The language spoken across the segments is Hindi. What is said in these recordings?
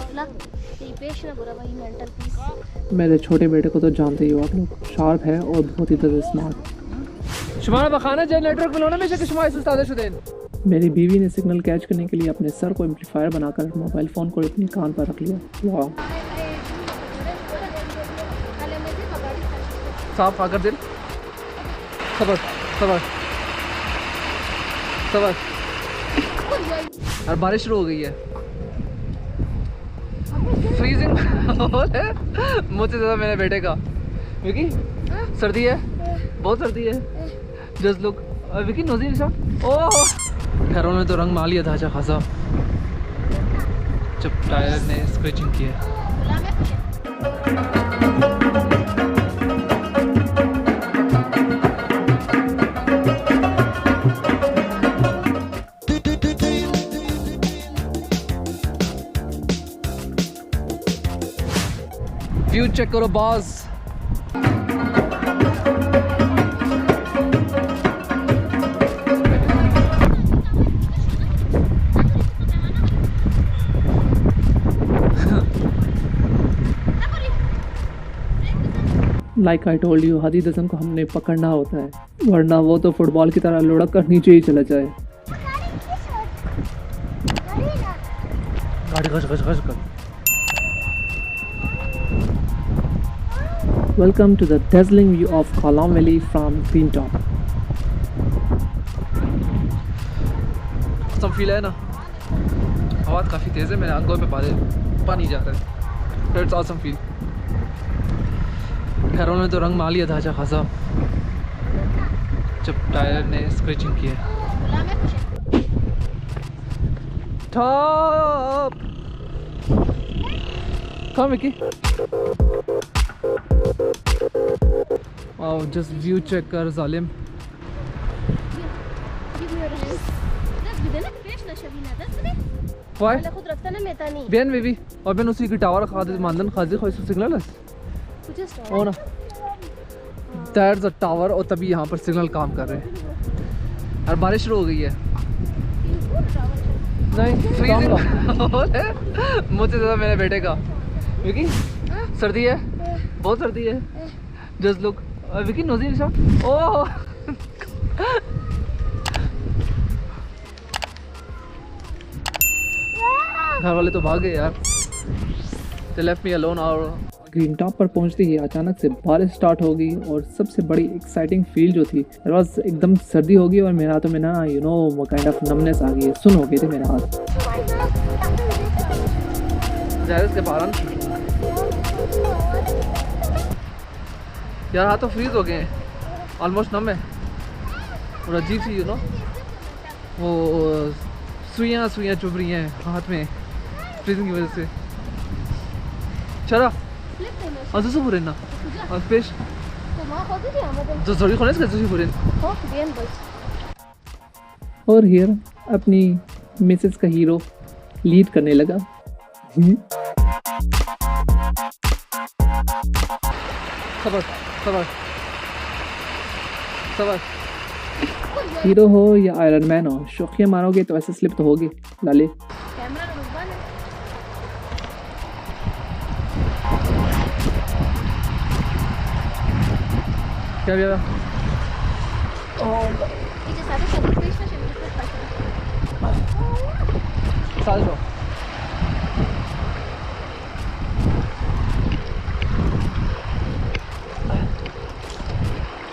टकला ये पेश ना बुरा भाई मेंटल पीस। मेरे छोटे बेटे को तो जानते ही हो आप लोग, शार्प है और बहुत ही ज़्यादा स्मार्ट। शुमारा बखाना जनरेटर बुलाना में से शुमारा उस्ताद शुदैन। मेरी बीवी ने सिग्नल कैच करने के लिए अपने सर को एम्पलीफायर बनाकर मोबाइल फ़ोन को अपने कान पर रख लिया। वाह, साफ आकर दिल सबर सबर सबर। और बारिश शुरू हो गई है, फ्रीजिंग है मुझसे ज़्यादा मेरे बेटे का। विकी सर्दी है, बहुत सर्दी है। जस्ट लुक विकी नोजी निशान। ओह घरों ने तो रंग मार लिया था अच्छा खासा जब टायर ने स्क्रैचिंग की है। व्यू चेक करो boss. Like I told you, Hadi दसम को हमने पकड़ना होता है, वरना वो तो फुटबॉल की तरह लुढ़क कर नीचे ही चला जाए। Welcome to the dazzling view of Kalam Valley from Green Top. सब फील है ना, हवा काफ़ी तेज़ है, मेरे आंखों पे पानी जा रहा है। That's awesome feel। घरों ने तो रंग मार लिया था अच्छा खासा जब टायर ने स्क्रैचिंग की है। टॉप कम विकी। वाओ जस्ट व्यू चेक कर जालिम। वाई बेन बेबी और बेन उसी की टावर खाते मानदन खाजी खोई सिग्नल ओ ना दैट्स अ टावर और तभी यहाँ पर सिग्नल काम कर रहे हैं। और बारिश शुरू हो गई है। नहीं फ्रीजिंग है मुझसे ज़्यादा मेरे बेटे का। विकी सर्दी है, बहुत सर्दी है। जस्ट लुक विकी नोजी निशान। ओह घर वाले तो भाग गए यार, they left me alone। और ग्रीन टॉप पर पहुंचते ही अचानक से बारिश स्टार्ट हो गई और सबसे बड़ी एक्साइटिंग फील जो थी बस एकदम सर्दी हो गई और मेरे हाथों में ना वो काइंड ऑफ नमनेस आ गई है, सुन हो गए थे मेरे हाथ। के बारन यार हाथ तो फ्रीज हो गए हैं, ऑलमोस्ट नम है और अजीब सी वो सुइयाँ चुभ रही हैं हाथ में फ्रीजिंग की वजह से। चला अजूसु बुरेना और पेश तो जरूरी खोने से अजूसु बुरेन। और हियर अपनी मिसेस का हीरो लीड करने लगा। सबर सबर सबर। हीरो हो या आयरन मैन हो, शौकिया मारोगे तो ऐसे स्लिप तो होगी लाले। क्या भैया साल सौ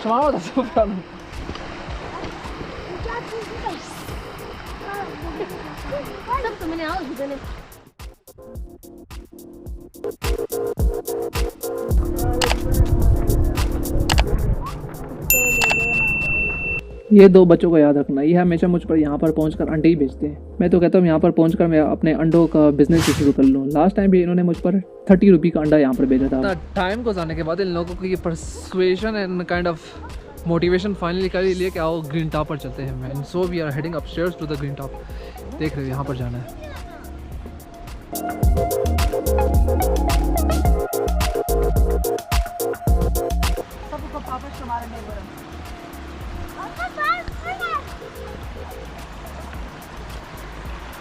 समाओ दस पुरानो सब तो मैंने आओ जिधर ये दो बच्चों को याद रखना, ये हमेशा मुझ पर यहाँ पर पहुँचकर अंडे ही बेचते हैं। मैं तो कहता हूँ यहाँ पर पहुँचकर मैं अपने अंडों का बिजनेस ही शुरू कर लूँ। लास्ट टाइम भी इन्होंने मुझ पर 30 रुपये का अंडा यहाँ पर बेचा था। टाइम को जाने के बाद इन लोगों को ये persuasion and kind of motivation finally कर लिए कि आओ ग्रीन टॉप पर चलते हैं man. So we are heading upstairs to the green top. देख रहे हो यहाँ पर जाना है।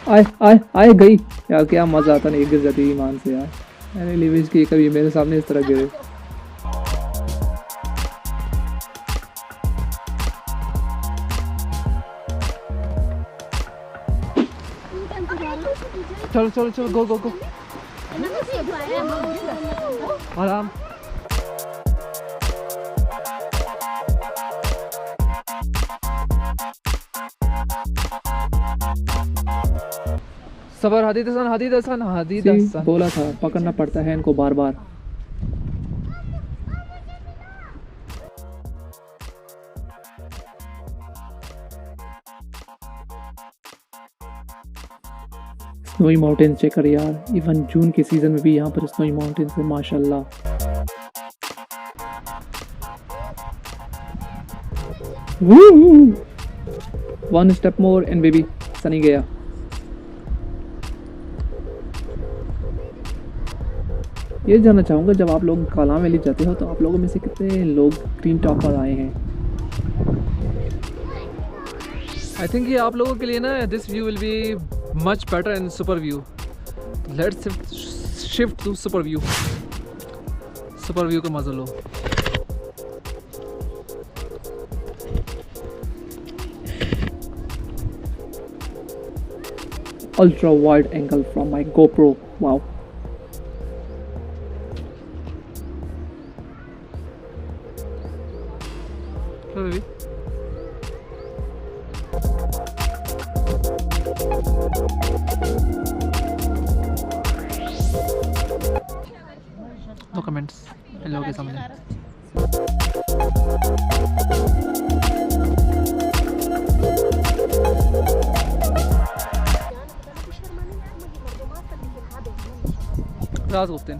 आए आए आए गई यार, क्या मज़ा आता नहीं, गिर जाती ईमान से यार। मैंने लिविज की कभी मेरे सामने इस तरह गिरे। चलो चलो चलो, गो गो गो, आराम। सबर, हादी दसान, हादी दसान, हादी सी, दसान। बोला था पकड़ना पड़ता है इनको बार बार। स्नोई माउंटेन चेक कर यार, इवन जून के सीजन में भी यहाँ पर स्नोई माउंटेन्स है माशाल्लाह। One step more and baby Sunny गया। ये जानना चाहूँगा, जब आप लोग कालाम वैली जाते हो तो आप लोगों में से कितने लोग ग्रीन टॉप पर आए हैं? आई थिंक ये आप लोगों के लिए ना, this view will be much better in super view. Let's shift to super view. Super view का मजा लो। Ultra wide angle from my GoPro. Wow. Baby no comments इन लोगों के सामने। राज गुफ्तन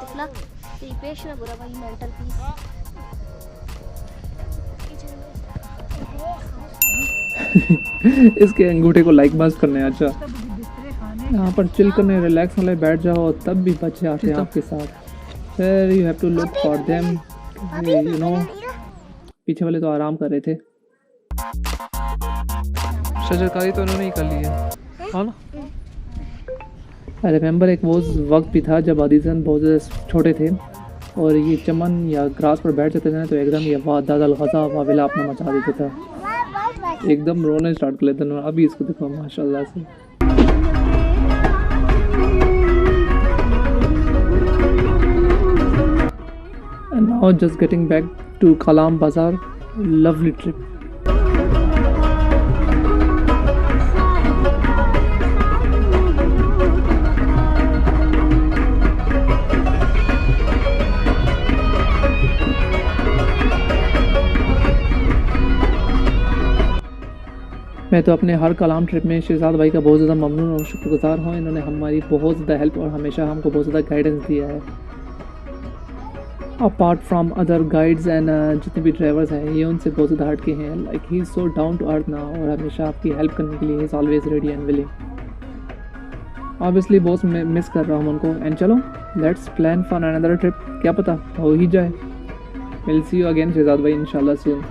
दिखला ते पेश ना बुरा भाई मेंटल पीस। इसके अंगूठे को लाइक मस्त करने। अच्छा, यहाँ पर चिल करने रिलैक्स वाले बैठ जाओ, तब भी बच्चे आते हैं आपके साथ। फिर you have to look for them, you know. पीछे वाले तो आराम कर रहे थे। शजरकारी तो उन्होंने ही कर ली है, हाँ ना। आई रिमेंबर एक वो वक्त भी था जब आदिसन बहुत ज़्यादा छोटे थे और ये चमन या ग्रास पर बैठ जाते थे ना, तो एकदम ये वादादल गज़ा वाविला अपना मचा देता था, एकदम रोने स्टार्ट कर लेते थे। अभी इसको देखो माशाल्लाह से। And now just getting back to Kalam Bazaar, lovely trip. मैं तो अपने हर कलाम ट्रिप में शहजाद भाई का बहुत ज़्यादा ममनून और शुक्रगुजार हूँ। इन्होंने हमारी बहुत ज़्यादा हेल्प और हमेशा हमको बहुत ज़्यादा गाइडेंस दिया है। Apart from other guides and जितने भी ड्राइवर्स हैं, ये उनसे बहुत ज़्यादा हट के हैं। Like he is so down to earth ना, और हमेशा आपकी हेल्प करने के लिए he is always ready and willing. Obviously बहुत मिस कर रहा हूँ उनको। एंड चलो let's plan for another trip, क्या पता हो ही जाए। Will see you again Shahzad भाई इंशाल्लाह सून।